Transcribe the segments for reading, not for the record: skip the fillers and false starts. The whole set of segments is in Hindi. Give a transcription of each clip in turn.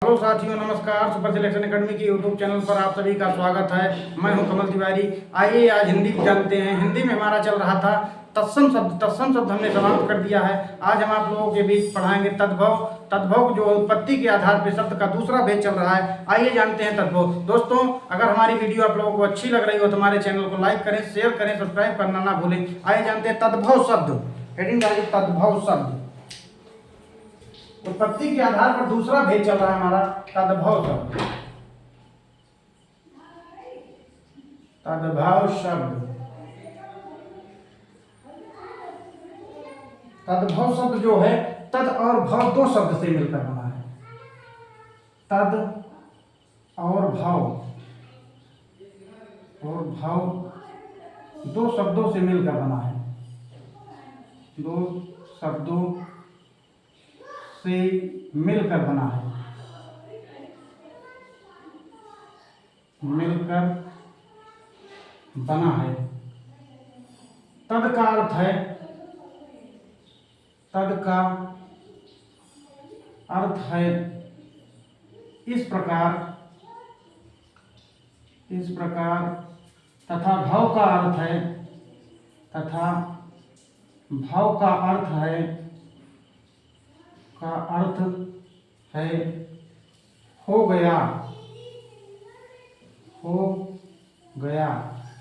हेलो साथियों, नमस्कार। सुपर सिलेक्शन एकेडमी के यूट्यूब चैनल पर आप सभी का स्वागत है। मैं हूं कमल तिवारी। आइए आज हिंदी जानते हैं। हिंदी में हमारा चल रहा था तत्सम शब्द। तत्सम शब्द हमने समाप्त कर दिया है। आज हम आप लोगों के बीच पढ़ाएंगे तद्भव। तद्भव जो उत्पत्ति के आधार पर शब्द का दूसरा भेद चल रहा है। आइए जानते हैं तद्भव। दोस्तों, अगर हमारी वीडियो आप लोगों को अच्छी लग रही हो तो हमारे चैनल को लाइक करें, शेयर करें, सब्सक्राइब करना ना भूलें। आइए जानते हैं तद्भव शब्द। हेडिंग डालिए तद्भव शब्द। उत्पत्ति के आधार पर दूसरा भेद चल रहा है हमारा तद्भव शब्द। तद्भव शब्द। तद्भव शब्द जो है, तद और भव दो शब्द से मिलकर बना है। तद और भव दो शब्दों से मिलकर बना है। दो शब्दों से मिलकर बना है। मिलकर बना है। तद का अर्थ है, तद का अर्थ है इस प्रकार तथा भव का अर्थ है, का अर्थ है हो गया।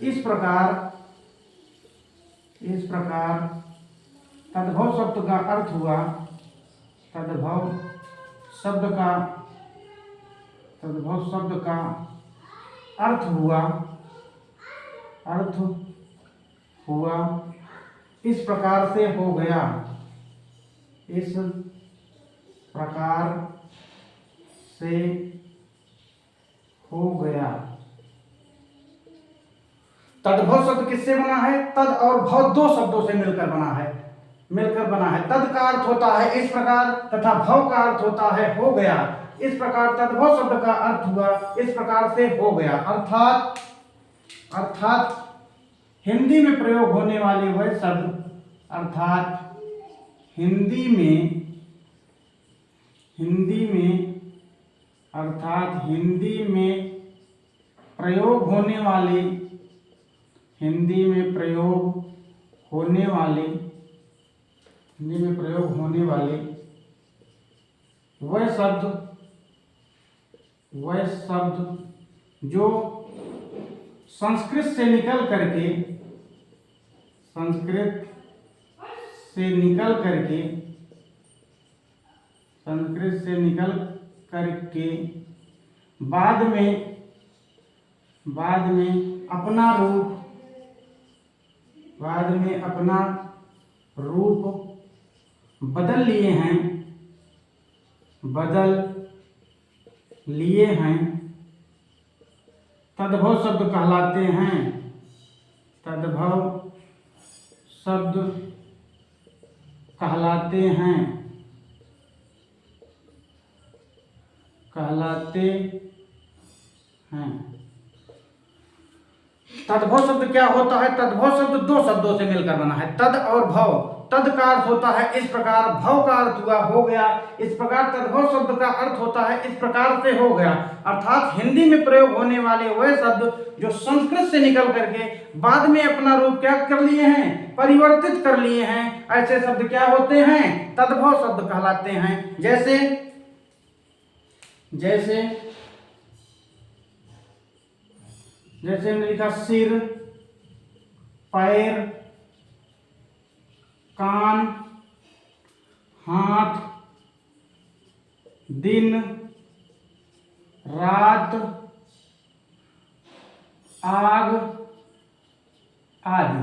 इस प्रकार तद्भव शब्द का अर्थ हुआ, तद्भव शब्द का अर्थ हुआ इस प्रकार से हो गया। इस प्रकार से हो गया। तद्भव शब्द किससे बना है? तद और भव दो शब्दों से मिलकर बना है। तद का अर्थ होता है इस प्रकार तथा भव का अर्थ होता है हो गया। इस प्रकार तद्भव शब्द का अर्थ हुआ इस प्रकार से हो गया। अर्थात हिंदी में प्रयोग होने वाले वह शब्द, हिंदी में प्रयोग होने वाले वह शब्द जो संस्कृत से निकल करके बाद में अपना रूप बदल लिए हैं तद्भव शब्द कहलाते हैं। तद्भव शब्द क्या होता है? तद्भव शब्द दो शब्दों से मिलकर बना है, तद और भव। तद का अर्थ होता है इस प्रकार, भव का अर्थ हुआ हो गया। इस प्रकार तद्भव शब्द का अर्थ होता है इस प्रकार से हो गया। अर्थात हिंदी में प्रयोग होने वाले वह शब्द जो संस्कृत से निकल करके बाद में अपना रूप क्या कर लिए हैं? परिवर्तित कर लिए हैं। ऐसे शब्द क्या होते हैं? तद्भव शब्द कहलाते हैं। जैसे हमने लिखा सिर, पैर, कान, हाथ, दिन, रात, आग आदि।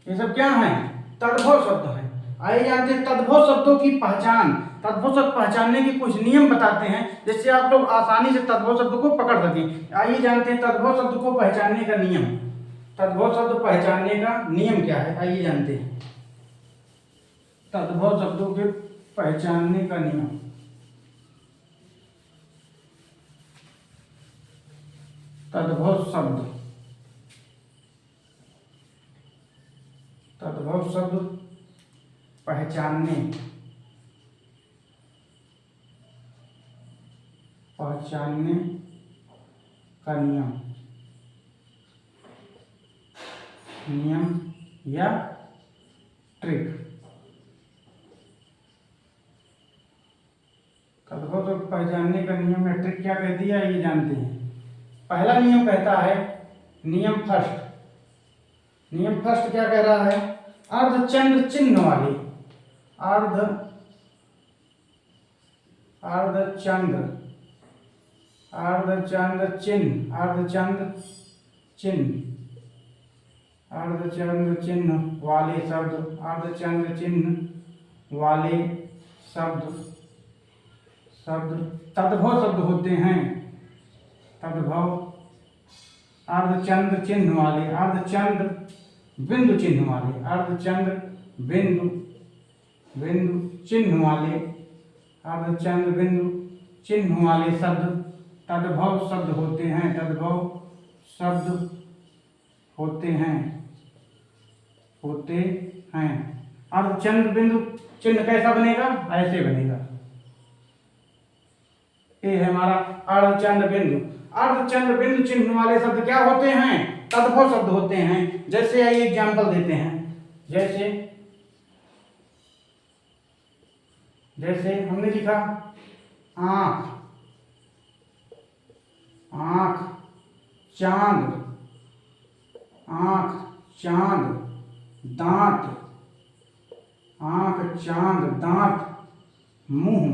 ये सब क्या है? तद्भव शब्द है। आइए जानते हैं तद्भव शब्दों की पहचान। तद्भव शब्द पहचानने के कुछ नियम बताते हैं जिससे आप लोग आसानी से तद्भव शब्द को पकड़ सकें। आइए जानते हैं तद्भव शब्द को पहचानने का नियम। तद्भव शब्द पहचानने का नियम क्या है? आइए जानते हैं तद्भव शब्दों के पहचानने का नियम। तद्भव शब्द पहचानने पहचानने का नियम, नियम या ट्रिक। तद्भव शब्द पहचानने का नियम या ट्रिक क्या कहती है ये जानते हैं। पहला नियम कहता है नियम फर्स्ट। नियम फर्स्ट क्या कह रहा है, अर्धचंद्र चिन्ह वाले, अर्धचंद्र चिन्ह, अर्धचंद्र चिन्ह वाले शब्द, अर्धचंद्र चिन्ह वाले शब्द तद्भव शब्द होते हैं। तद्भव अर्धचंद्र चिन्ह वाले, अर्धचंद्र बिंदु चिन्ह वाले, अर्धचंद्र बिंदु चिन्ह वाले, अर्धचंद्र बिंदु चिन्ह वाले शब्द तद्भव शब्द होते हैं। तद्भव शब्द होते हैं। अर्धचंद्र बिंदु चिन्ह कैसा बनेगा, ऐसे बनेगा। ये है हमारा अर्धचंद्र बिंदु। अर्धचंद्र बिंदु चिन्ह वाले शब्द क्या होते हैं, तद्भव शब्द होते हैं। जैसे आइए एग्जाम्पल देते हैं। जैसे हमने लिखा आंख, चांद, दांत, दांत, मुंह,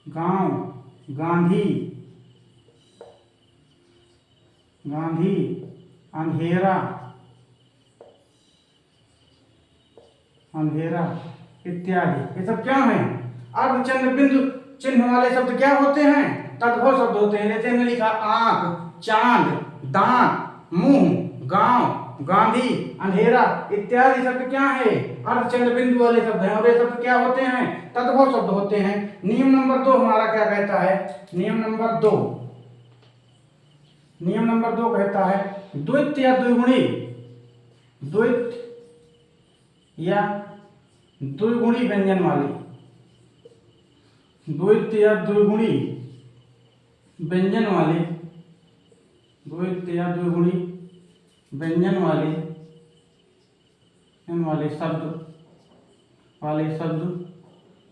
गांव, गांधी, अंधेरा इत्यादि। ये सब क्या है, अर्धचंद्र बिंदु चिन्ह वाले शब्द क्या होते हैं, तद्भव शब्द होते हैं। जैसे हमने लिखा आंख, चांद, दांत, मुंह, गांव, गांधी, अंधेरा इत्यादि शब्द क्या है, अर्धचंद्र बिंदु वाले शब्द हैं। और ये शब्द क्या होते हैं, तद्भव शब्द होते हैं। नियम नंबर 2 हमारा क्या कहता है, नियम नंबर 2 कहता है द्वित्व या द्विगुणी, व्यंजन वाले, द्वित्व या द्विगुणी व्यंजन वाले शब्द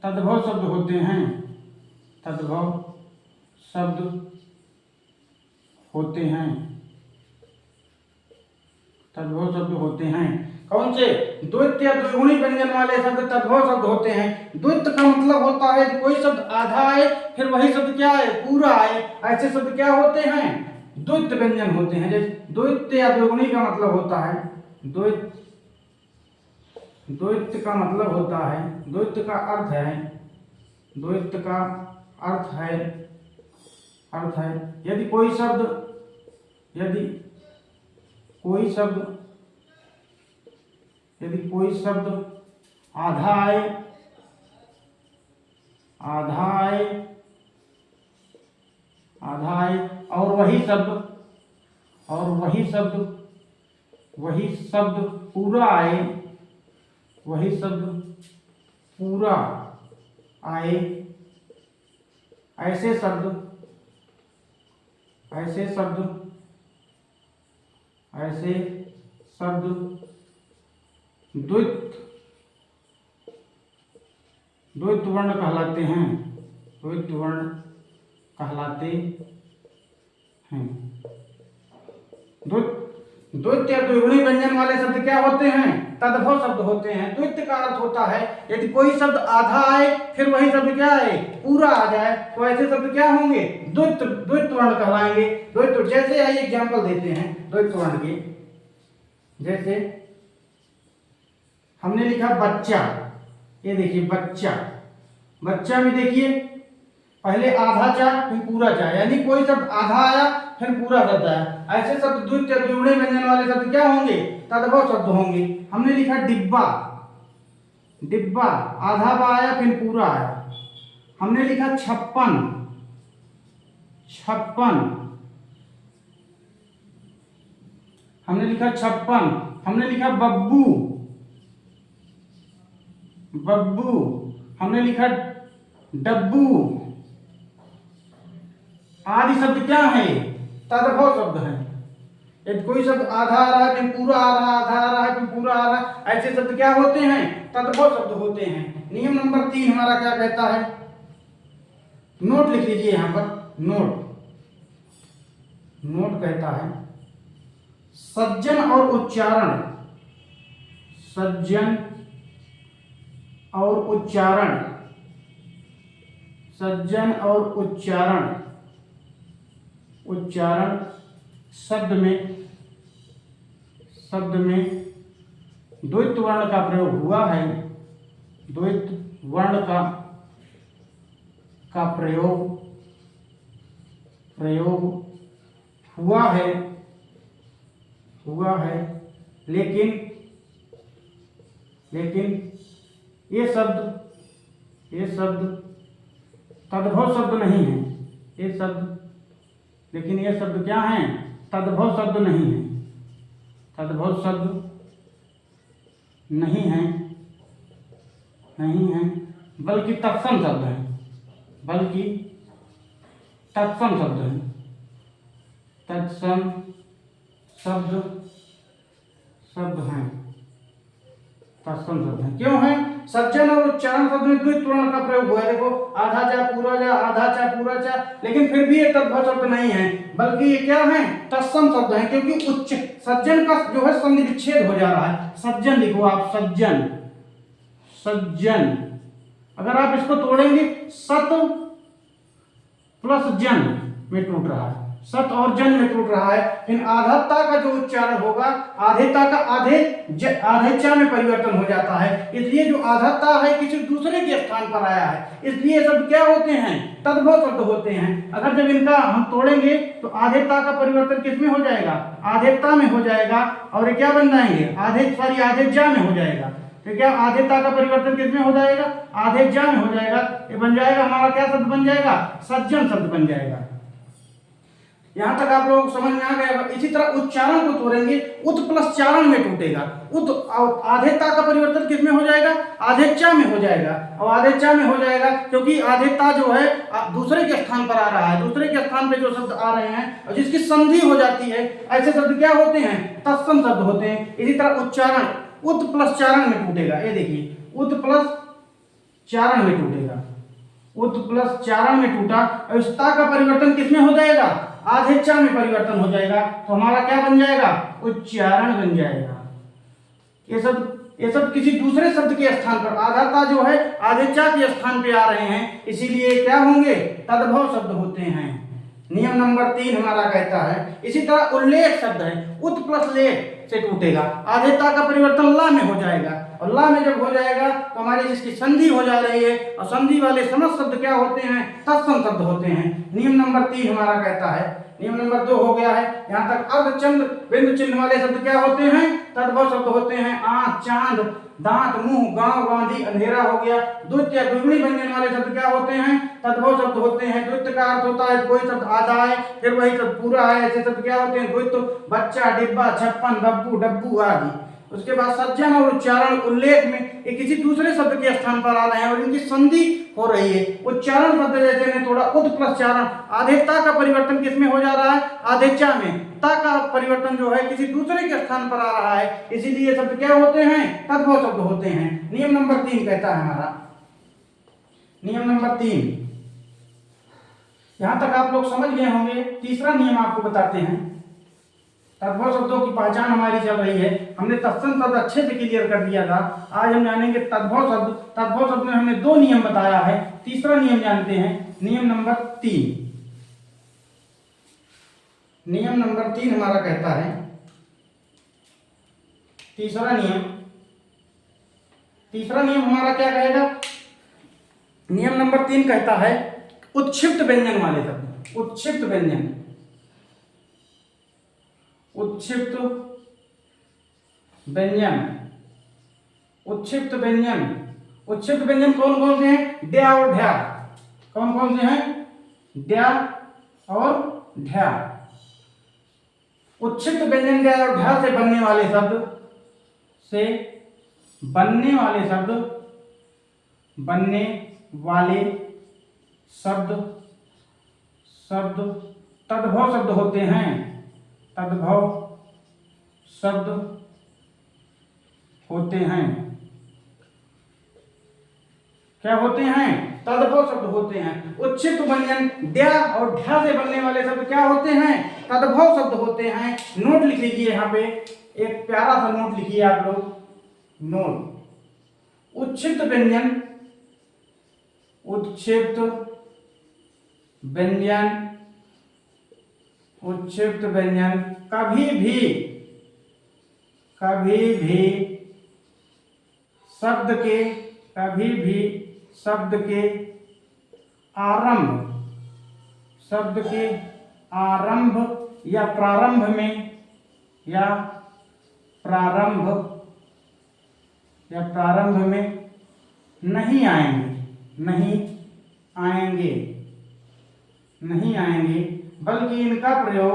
तद्भव शब्द होते हैं। तद्भव शब्द होते हैं। कौन से, द्वित्व या द्विगुणी व्यंजन वाले शब्द तद्भव शब्द होते हैं। द्वित्व का मतलब होता है कोई शब्द आधा आए फिर वही शब्द क्या है, पूरा आए। ऐसे शब्द क्या होते हैं, द्वित्व व्यंजन होते हैं। जैसे द्वित्व या द्विगुणी का मतलब होता है, द्वित्व का मतलब होता है, द्वित्व का अर्थ है यदि कोई शब्द आधा आए और वही शब्द पूरा आए, ऐसे शब्द द्वित्व वर्ण कहलाते हैं। द्वित्व या द्विगुणी व्यंजन वाले शब्द क्या होते हैं, तद्भव शब्द होते हैं। द्वित्व का अर्थ होता है यदि कोई शब्द आधा आए फिर वही शब्द क्या है, पूरा आ जाए, तो ऐसे शब्द क्या होंगे, द्वित्व वर्ण कहलाएंगे। द्वित्व, जैसे आइए एग्जाम्पल देते हैं द्वित्व वर्ण के। जैसे हमने लिखा बच्चा, ये देखिए बच्चा में देखिए पहले आधा चा फिर पूरा चा, यानी कोई शब्द आधा आया फिर पूरा शब्द आया। ऐसे शब्द द्वित्व या द्विगुणी व्यंजन वाले शब्द क्या होंगे, तद्भव शब्द होंगे। हमने लिखा डिब्बा, आधा बा आया फिर पूरा आया। हमने लिखा छप्पन, हमने लिखा बब्बू, बब्बू, हमने लिखा डब्बू। आदि शब्द क्या है? तद्भव शब्द है। यदि कोई शब्द आधा आ रहा है फिर पूरा आ रहा है, आधा आ रहा है फिर पूरा आ रहा है, ऐसे शब्द क्या होते हैं? तद्भव शब्द होते हैं। नियम नंबर 3 हमारा क्या कहता है? नोट लिख लीजिए यहां पर, नोट। नोट कहता है सज्जन और उच्चारण, सज्जन और उच्चारण, सज्जन और उच्चारण, उच्चारण शब्द में द्वित्व वर्ण का प्रयोग हुआ है, द्वित्व वर्ण का प्रयोग हुआ है, लेकिन ये शब्द तद्भव शब्द नहीं है। ये शब्द क्या हैं? तद्भव शब्द नहीं है, तद्भव शब्द नहीं है, बल्कि तत्सम शब्द है, तत्सम शब्द है, तत्सम शब्द हैं, तत्सम शब्द है। क्यों है? सज्जन और उच्चारण शब्द में द्वित्व वर्ण का प्रयोग हुआ है। देखो, आधा चा पूरा जा, आधा चा पूरा चा, लेकिन फिर भी ये तद्भव शब्द नहीं है, बल्कि ये क्या है? तत्सम शब्द है। क्योंकि उच्च सज्जन का जो है संधि विच्छेद हो जा रहा है। सज्जन लिखो आप, सज्जन। अगर आप इसको तोड़ेंगे, सत प्लस जन में टूट रहा है, सत और जन में टूट रहा है। फिर आधाता का जो उच्चारण होगा, आधेता का आधे चा में परिवर्तन हो जाता है। इसलिए जो आधाता है किसी दूसरे के स्थान पर आया है, इसलिए सब क्या होते हैं? तद्भव शब्द होते हैं। अगर जब इनका हम तोड़ेंगे तो आधेता का परिवर्तन किस में हो जाएगा? आधेता में हो जाएगा। और ये क्या बन जाएंगे? आधे जा में हो जाएगा। तो क्या आधेता का परिवर्तन किस में हो जाएगा? आधे जा में हो जाएगा। ये बन जाएगा हमारा क्या शब्द बन जाएगा? सज्जन शब्द बन जाएगा। यहां तक आप लोग समझ में आ गया। इसी तरह उच्चारण को तोड़ेंगे, उत प्लस चारण में टूटेगा। उत आधेता का परिवर्तन किस में हो जाएगा? आधेचा में हो जाएगा। और आधेचा में हो जाएगा क्योंकि आधेता जो है दूसरे के स्थान पर आ रहा है। दूसरे के स्थान पे जो शब्द आ रहे हैं और जिसकी संधि हो जाती है, ऐसे शब्द क्या होते हैं? तत्सम शब्द होते हैं। इसी तरह उच्चारण उत प्लस चारण में टूटेगा। ये देखिए, उत प्लस चारण में टूटेगा, उत प्लस चारण में टूटा और इस ता का परिवर्तन किस में हो जाएगा? आधेचा में परिवर्तन हो जाएगा। तो हमारा क्या बन जाएगा? उच्चारण बन जाएगा। ये सब किसी दूसरे शब्द के स्थान पर, आधाता जो है आधेचा के स्थान पे आ रहे हैं, इसीलिए क्या होंगे? तद्भव शब्द होते हैं। नियम नंबर 3 हमारा कहता है। इसी तरह उल्लेख शब्द है, उत प्लस लेख से टूटेगा। आधेता का परिवर्तन ला में हो जाएगा, और ला में जब हो जाएगा तो हमारी जिसकी संधि हो जा रही है, और संधि वाले समस्त शब्द क्या होते हैं? तत्सम शब्द होते हैं। नियम नंबर 3 हमारा कहता है। नियम नंबर 2 हो गया है। यहाँ तक अर्धचंद्र बिंदु चिन्ह वाले शब्द क्या होते हैं? तद्भव शब्द होते हैं। आंख, चांद, दांत, मुंह, गांव, गांधी, अंधेरा हो गया। द्वितीय द्विगुणी व्यंजन वाले शब्द क्या होते हैं? तद्भव शब्द होते हैं। द्वित्व का अर्थ होता है कोई शब्द आधा है फिर वही शब्द पूरा है, ऐसे शब्द क्या होते हैं? द्वित्व। बच्चा, डिब्बा, छप्पन, बब्बू, डब्बू आदि। उसके बाद सज्जन और उच्चारण उल्लेख में ये किसी दूसरे शब्द के स्थान पर आ रहे हैं और इनकी संधि हो रही है। उच्चारण शब्द जैसे में थोड़ा उत प्लस चारण, आधेता का परिवर्तन किस में हो जा रहा है? आधेचा में। ता का परिवर्तन जो है किसी दूसरे के स्थान पर आ रहा है, इसीलिए शब्द क्या होते हैं? तद्भव शब्द होते हैं। नियम नंबर 3 कहता है हमारा। नियम नंबर 3 यहां तक आप लोग समझ गए होंगे। तीसरा नियम आपको बताते हैं। तद्भव शब्दों की पहचान हमारी चल रही है। हमने तत्सम शब्द अच्छे से क्लियर कर दिया था। आज हम जानेंगे तद्भव शब्द। तद्भव शब्द में हमने 2 नियम बताया है, तीसरा नियम जानते हैं। नियम नंबर 3 हमारा कहता है, तीसरा नियम हमारा क्या कहेगा? नियम नंबर 3 कहता है उत्क्षिप्त व्यंजन वाले शब्द, उत्क्षिप्त व्यंजन, उत्क्षिप्त व्यंजन कौन कौन से हैं? द्या और ढ्या। कौन कौन से हैं? द्या और ढ्या। उत्क्षिप्त व्यंजन द्या और ढ्या से बनने वाले शब्द बनने वाले शब्द तद्भव शब्द होते हैं। तद्भव शब्द होते हैं। क्या होते हैं? तद्भव शब्द होते हैं। उच्छिष्ट व्यंजन द्या और ढा से बनने वाले शब्द क्या होते हैं? तद्भव शब्द होते हैं। नोट लिख लीजिए, यहाँ पे एक प्यारा सा नोट लिखिए आप लोग। नोट, उच्छिष्ट व्यंजन कभी भी शब्द के आरंभ या प्रारंभ में नहीं आएंगे, बल्कि इनका प्रयोग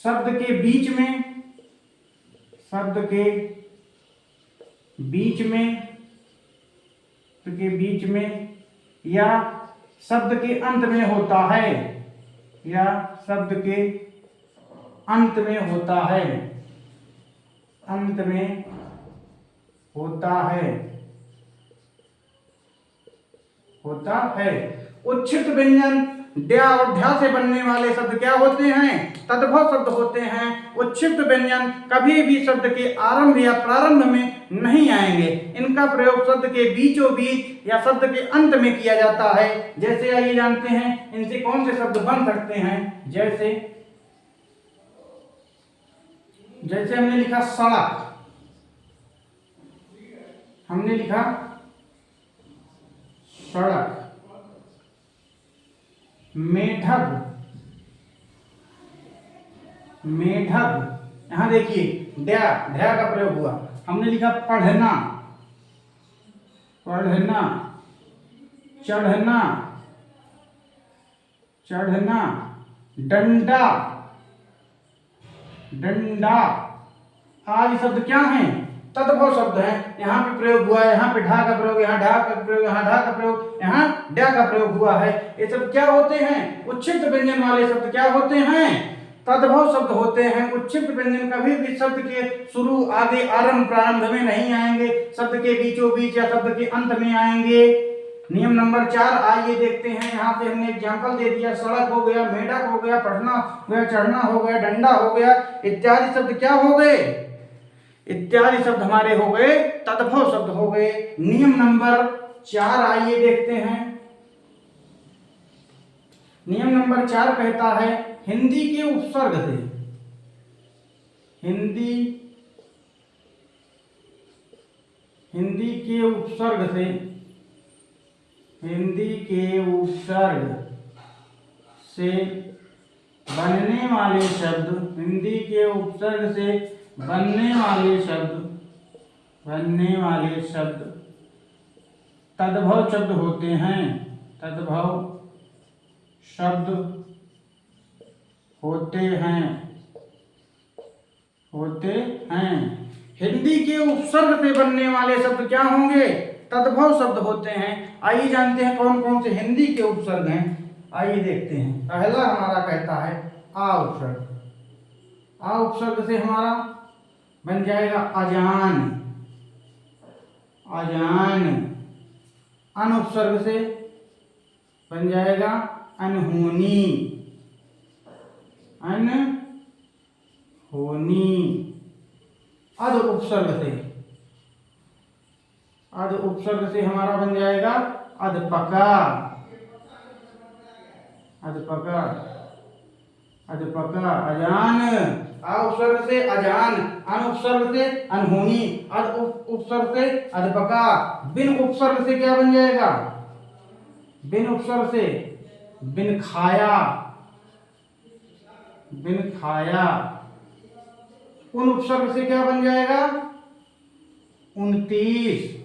शब्द के बीच में या शब्द के अंत में होता है, उच्छिष्ट व्यंजन द्या और ढा से बनने वाले शब्द क्या होते हैं? तद्भव शब्द होते हैं। उच्छिष्ट व्यंजन कभी भी शब्द के आरंभ या प्रारंभ में नहीं आएंगे। इनका प्रयोग शब्द के बीचों बीच या शब्द के अंत में किया जाता है। जैसे आइए जानते हैं इनसे कौन से शब्द बन सकते हैं। जैसे हमने लिखा सड़क, सड़क। मेढक, यहां देखिए ढा का प्रयोग हुआ। हमने लिखा पढ़ना, चढ़ना, डंडा, आदि शब्द क्या हैं? तद्भव शब्द हैं। यहाँ पे प्रयोग हुआ है, यहाँ पे ढा का प्रयोग, यहाँ ढा का प्रयोग, यहाँ ढा का प्रयोग, यहाँ डा का प्रयोग हुआ है। ये सब क्या होते हैं? उच्छिष्ट व्यंजन वाले शब्द क्या होते हैं? तद्भव शब्द होते हैं। उच्छिष्ट व्यंजन कभी भी शब्द के शुरू, आगे, आरंभ, प्रारंभ में नहीं आएंगे, शब्द के बीचों बीच या शब्द के अंत में आएंगे। नियम नंबर 4 आइए देखते हैं। यहाँ पे हमने एग्जाम्पल दे दिया। सड़क हो गया, मेढक हो गया, पढ़ना हो गया, चढ़ना हो गया, डंडा हो गया, इत्यादि शब्द क्या हो गए? इत्यादि शब्द हमारे हो गए तद्भव शब्द हो गए। नियम नंबर 4 आइए देखते हैं। नियम नंबर 4 कहता है हिंदी के उपसर्ग से बनने वाले शब्द तद्भव शब्द होते हैं। हिंदी के उपसर्ग से बनने वाले शब्द क्या होंगे? तद्भव शब्द होते हैं। आइए जानते हैं कौन कौन से हिंदी के उपसर्ग हैं। आइए देखते हैं। पहला हमारा कहता है आ उपसर्ग। आ उपसर्ग से हमारा बन जाएगा अजान। अन उपसर्ग से बन जाएगा अनहोनी। अध उपसर्ग से हमारा बन जाएगा अधपका। अजान। आ उपसर्ग से अजान, अन उपसर्ग से अनहोनी, अध उपसर्ग से अधपका। बिन उपसर्ग से क्या बन जाएगा? बिन उपसर्ग से बिन खाया। उन उपसर्ग से क्या बन जाएगा? 29।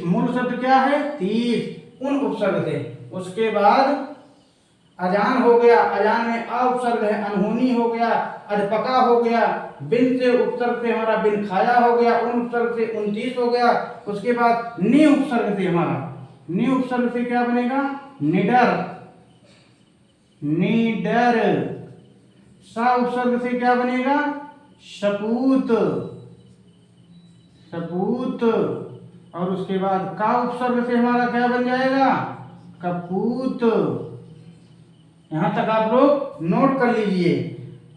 मूल शब्द क्या है? 30। उन उपसर्ग से। उसके बाद अजान हो गया, अजान में आ उपसर्ग है, अनहोनी हो गया, अधपका हो गया, बिन से उपसर्ग से हमारा बिन खाया हो गया, उन उपसर्ग से 29 हो गया। उसके बाद नि उपसर्ग से हमारा, नि उपसर्ग से क्या बनेगा, निडर, निडर। सा उपसर्ग से क्या बनेगा, सपूत, सपूत। और उसके बाद का उपसर्ग से हमारा क्या बन जाएगा, कपूत। यहां तक आप लोग नोट कर लीजिए।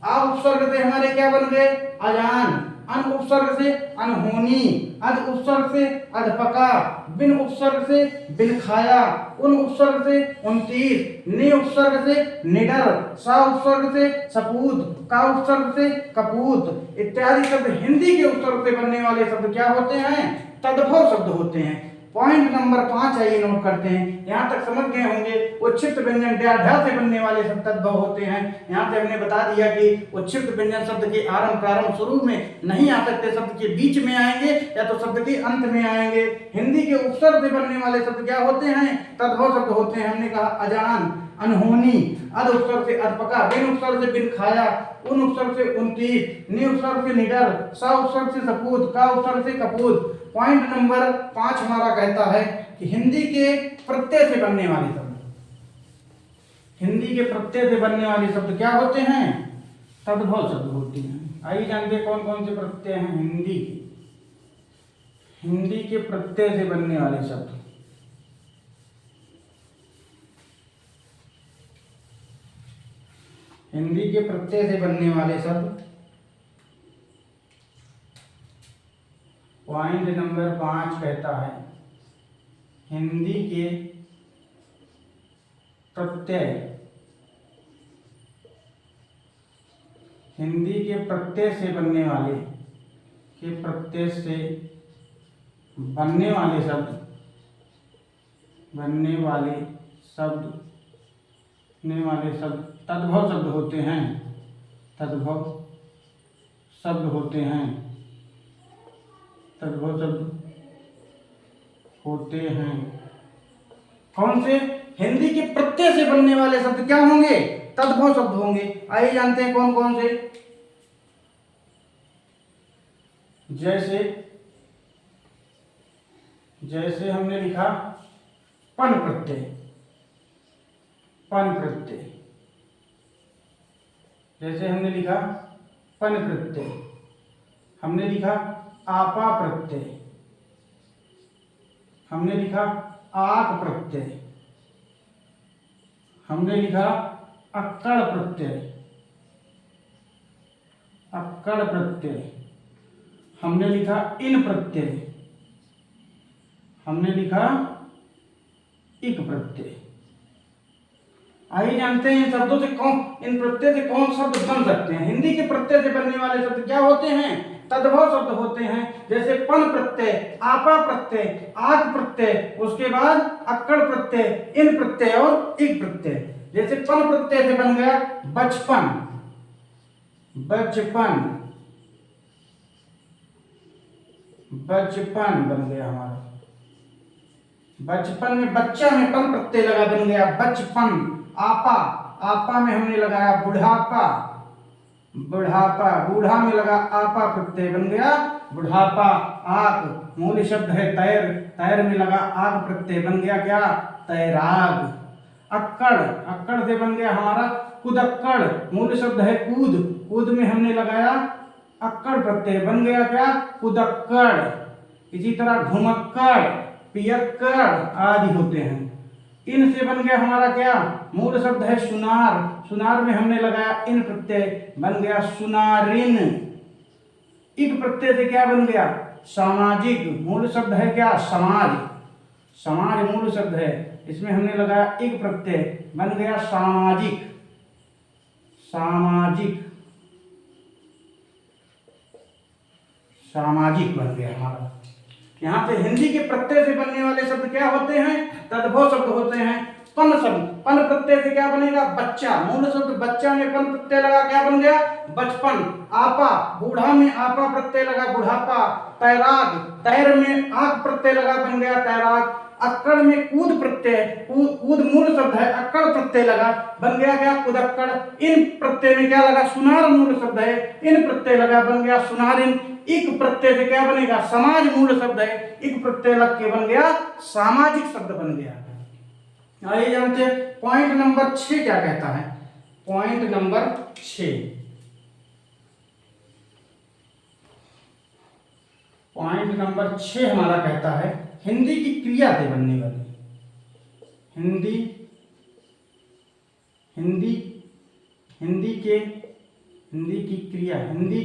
आ उपसर्ग से हमारे क्या बन गए, अजान, अन उपसर्ग से अनहोनी, अध उपसर्ग से अधपका, बिन उपसर्ग से बिन खाया, उन उपसर्ग से 29, नि उपसर्ग से निडर, सा उपसर्ग से सपूत, का उपसर्ग से कपूत इत्यादि शब्द हिंदी के उपसर्ग से बनने वाले शब्द क्या होते हैं, तद्भव शब्द होते हैं। पॉइंट नंबर 5 आइए नोट करते हैं। यहाँ तक समझ गए होंगे उच्छिष्ट व्यंजन ढ से बनने वाले शब्द तद्भव होते हैं। यहाँ से हमने बता दिया कि उच्छिष्ट व्यंजन शब्द के आरंभ प्रारंभ शुरू में नहीं आ सकते, शब्द के बीच में आएंगे या तो शब्द के अंत में आएंगे। हिंदी के उपसर्ग से बनने वाले शब्द क्या होते हैं, तद्भव शब्द होते हैं। हमने कहा अजान, अनहोनी, अध उपसर्ग से अधपका, बिन उपसर्ग से बिन खाया, उन उपसर्ग से 29, नि उपसर्ग से निडर, सा उपसर्ग से सपूत, का उपसर्ग से कपूत। पॉइंट नंबर 5 हमारा कहता है कि हिंदी के प्रत्यय से बनने वाले शब्द, हिंदी के प्रत्यय से बनने वाले शब्द क्या होते हैं, तद्भव शब्द होते हैं। आइए जानते कौन कौन से प्रत्यय हैं हिंदी के, हिंदी के प्रत्यय से बनने वाले शब्द। हिंदी के प्रत्यय से बनने वाले शब्द, पॉइंट नंबर 5 कहता है हिंदी के प्रत्यय, हिंदी के प्रत्यय से बनने वाले, के प्रत्यय से बनने वाले शब्द, बनने वाले शब्द, बनने वाले शब्द तद्भव शब्द होते हैं, तद्भव शब्द होते हैं, तद्भव शब्द होते हैं। कौन से, हिंदी के प्रत्यय से बनने वाले शब्द क्या होंगे, तद्भव शब्द होंगे। आइए जानते हैं कौन कौन से। जैसे, जैसे हमने लिखा पन प्रत्यय, पन प्रत्यय, जैसे हमने लिखा पन प्रत्यय, हमने लिखा आपा प्रत्यय, हमने लिखा आक प्रत्यय, हमने लिखा अक्कड़ प्रत्यय, अक्कड़ प्रत्यय, हमने लिखा इन प्रत्यय, हमने लिखा इक प्रत्यय। आइए जानते हैं इन शब्दों से कौन, इन प्रत्यय से कौन शब्द बन सकते हैं। हिंदी के प्रत्यय से बनने वाले शब्द क्या होते हैं, तद्भव शब्द होते हैं। जैसे पन प्रत्यय, आपा प्रत्यय, आक प्रत्यय, उसके बाद अक्कड़ प्रत्यय, इन प्रत्यय और इक प्रत्यय। जैसे पन प्रत्यय से बन गया बचपन, बचपन, बचपन बन गया हमारा। बचपन में बच्चा में पन प्रत्यय लगा, बन गया बचपन। आपा, आपा में हमने लगाया बुढ़ापा, बुढ़ापा, बूढ़ा में लगा आपा प्रत्यय, बन गया बुढ़ापा। आक मूल शब्द है तैर, तैर में लगा आग प्रत्यय, बन गया क्या, तैराग। अक्कड़, अक्कड़ से बन गया हमारा कुदक्कड़, मूल शब्द है कूद, कूद में हमने लगाया अक्कड़ प्रत्यय, बन गया क्या, कुदक्कड़। इसी तरह घुमक्कड़, पियक्कड़ आदि होते हैं। इन से बन गया हमारा क्या, मूल शब्द है सुनार, सुनार में हमने लगाया इन प्रत्यय, बन गया सुनारिन। इक प्रत्यय से क्या बन गया, सामाजिक, मूल शब्द है क्या, समाज, समाज मूल शब्द है, इसमें हमने लगाया इक प्रत्यय, बन गया सामाजिक, सामाजिक, सामाजिक बन गया हमारा। यहाँ से हिंदी के प्रत्यय से बनने वाले शब्द क्या होते हैं, तद्भव शब्द होते हैं। पन शब्द, पन प्रत्यय से क्या बनेगा, बच्चा, मूल शब्द बच्चा में पन प्रत्यय लगा क्या बन गया, बचपन। आपा, बूढ़ा में आपा प्रत्यय लगा बुढ़ापा। तैराक, तैर में आक प्रत्यय लगा, बन गया तैराक। अक्कड़ में कूद प्रत्यय, कूद मूल शब्द है, अक्कड़ प्रत्यय लगा, बन गया क्या कुदक्कड़। इन प्रत्यय में क्या लगा, सुनार मूल शब्द है, इन प्रत्यय लगा, बन गया सुनारिन। इक प्रत्यय से क्या बनेगा, समाज मूल शब्द है, इक प्रत्यय लग के बन गया सामाजिक शब्द बन गया। आइए जानते हैं पॉइंट नंबर 6 क्या कहता है। पॉइंट नंबर 6, पॉइंट नंबर 6 हमारा कहता है हिंदी की क्रिया से बनने वाली, हिंदी हिंदी हिंदी के हिंदी की क्रिया, हिंदी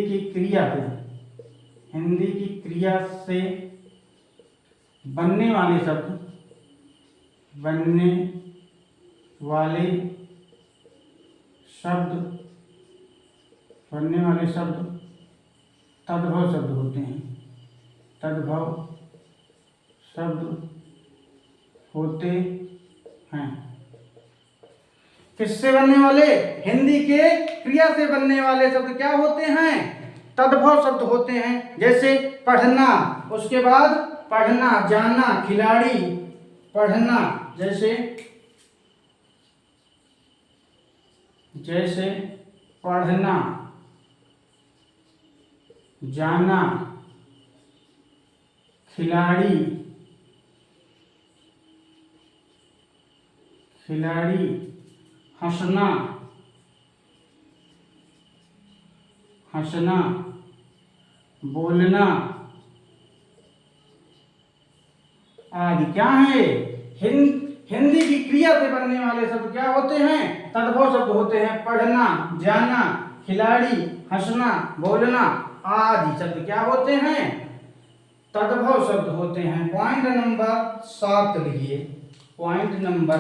की क्रिया से, हिंदी की क्रिया से बनने वाले शब्द, बनने वाले शब्द, बनने वाले शब्द तद्भव शब्द होते हैं, तद्भव शब्द होते हैं। किससे बनने वाले, हिंदी के क्रिया से बनने वाले शब्द क्या होते हैं, तद्भव शब्द होते हैं। जैसे पढ़ना, उसके बाद पढ़ना, जाना, खिलाड़ी, पढ़ना, जैसे पढ़ना, जाना, खिलाड़ी, हंसना, बोलना आदि क्या है, हिंदी की क्रिया से बनने वाले शब्द क्या होते हैं, तद्भव शब्द होते हैं। पढ़ना, जाना, खिलाड़ी, हंसना, बोलना आदि शब्द क्या होते हैं, तद्भव शब्द होते हैं। पॉइंट नंबर 7 लिखिए। पॉइंट नंबर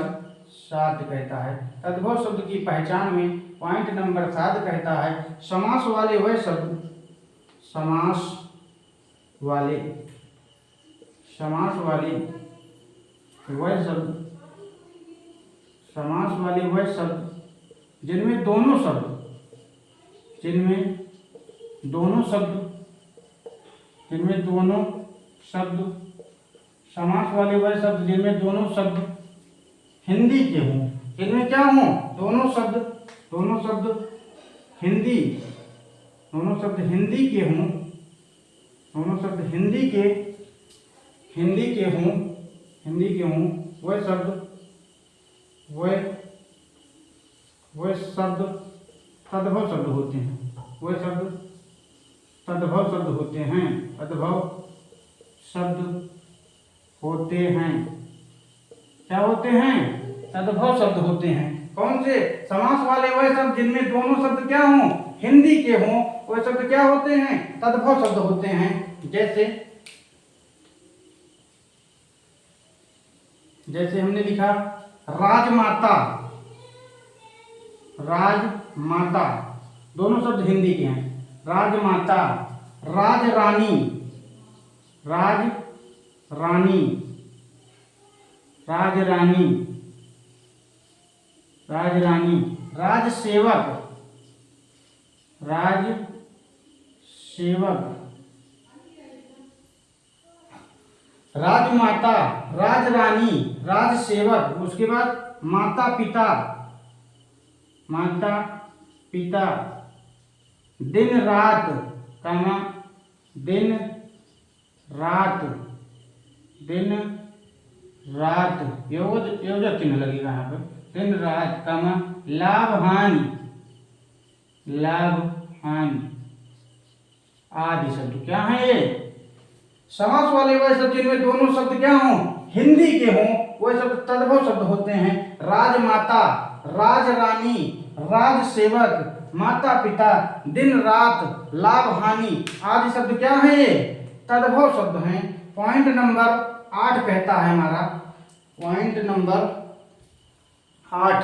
7 कहता है तद्भव शब्द की पहचान में, पॉइंट नंबर 7 कहता है समास वाले वह शब्द, समास वाले वह शब्द, समास वाले वह शब्द जिनमें दोनों शब्द, समास वाले वह शब्द जिनमें दोनों शब्द हिंदी के हों। इनमें क्या हों, दोनों शब्द हिंदी के हों, हिंदी के हों, वह शब्द तद्भव शब्द होते हैं, वह शब्द तद्भव शब्द होते हैं, तद्भव शब्द होते हैं। क्या होते हैं, तद्भव शब्द होते हैं। कौन से, समास वाले वह शब्द जिनमें दोनों शब्द क्या हों, हिंदी के हों, वह शब्द क्या होते हैं, तद्भव शब्द होते हैं। जैसे हमने लिखा राजमाता, दोनों शब्द हिंदी के हैं। राजमाता, राजरानी, राजसेवक, राजमाता, राजरानी, राजसेवक, उसके बाद माता पिता, दिन रात, योजक चिन्ह लगेगा यहाँ पर, दिन रात, लाभ हानि, आदि शब्द क्या है ये, समास वाले वह शब्द जिनमें दोनों शब्द क्या हों, हिंदी के हों, वह शब्द तद्भव शब्द होते हैं। राजमाता, राजरानी, राजसेवक, माता पिता, दिन रात, लाभ हानि आदि शब्द क्या है ये, तद्भव शब्द हैं। पॉइंट नंबर 8 कहता है हमारा, पॉइंट नंबर 8,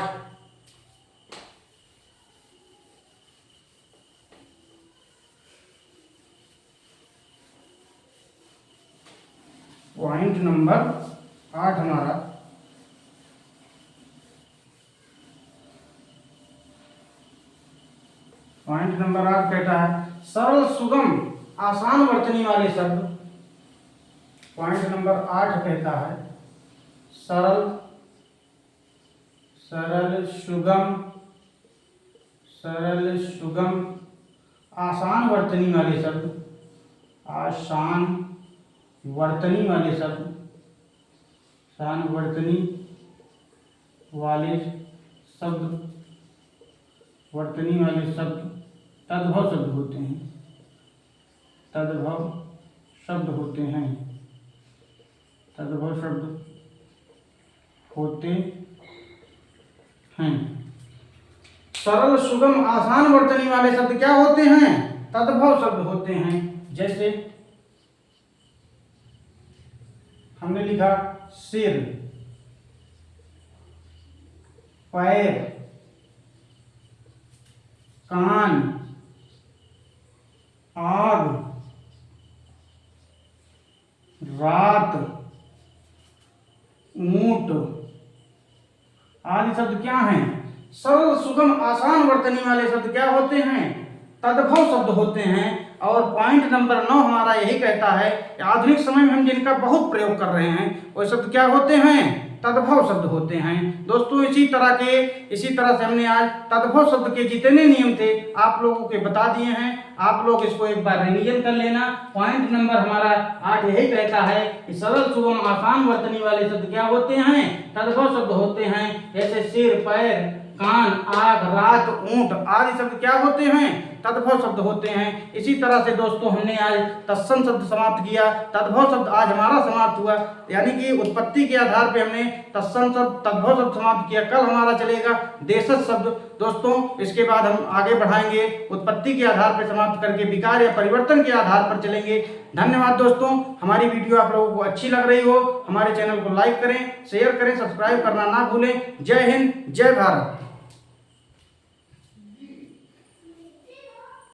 पॉइंट नंबर 8 हमारा पॉइंट नंबर 8 कहता है सरल, सुगम, आसान वर्तनी वाले शब्द, पॉइंट नंबर 8 कहता है सरल, सरल सुगम, सरल सुगम आसान वर्तनी वाले शब्द, आसान वर्तनी वाले शब्द, आसान वर्तनी वाले शब्द, वर्तनी वाले शब्द तद्भव शब्द होते हैं, तद्भव शब्द होते हैं, तद्भव शब्द होते हैं। सरल सुगम आसान वर्तनी वाले शब्द क्या होते हैं? तद्भव शब्द होते हैं। जैसे हमने लिखा सिर, पैर, कान, आग, रात, ऊंट आदि शब्द क्या हैं? सरल सुगम आसान वर्तनी वाले शब्द क्या होते हैं? तद्भव शब्द होते हैं। और पॉइंट नंबर 9 हमारा यही कहता है कि आधुनिक समय में हम जिनका बहुत प्रयोग कर रहे हैं वो शब्द क्या होते हैं? तद्भव शब्द होते हैं। दोस्तों इसी तरह से हमने आज तद्भव शब्द के जितने नियम थे आप लोगों के बता दिए हैं। आप लोग इसको एक बार रिवीजन कर लेना। पॉइंट नंबर हमारा 8 यही कहता है कि सरल सुगम आसान वर्तनी वाले शब्द क्या होते हैं? तद्भव शब्द होते हैं। जैसे सिर, पैर, कान, आग, रात, ऊंट आदि शब्द क्या होते हैं? तद्भव शब्द होते हैं। इसी तरह से दोस्तों हमने आज तत्सम शब्द समाप्त किया, तद्भव शब्द आज हमारा समाप्त हुआ। यानी कि उत्पत्ति के आधार पे हमने तत्सम शब्द, तद्भव शब्द समाप्त किया। कल हमारा चलेगा देशज शब्द। दोस्तों इसके बाद हम आगे बढ़ाएंगे, उत्पत्ति के आधार पर समाप्त करके विकार या परिवर्तन के आधार पर चलेंगे। धन्यवाद दोस्तों। हमारी वीडियो आप लोगों को अच्छी लग रही हो हमारे चैनल को लाइक करें, शेयर करें, सब्सक्राइब करना ना भूलें। जय हिंद, जय भारत।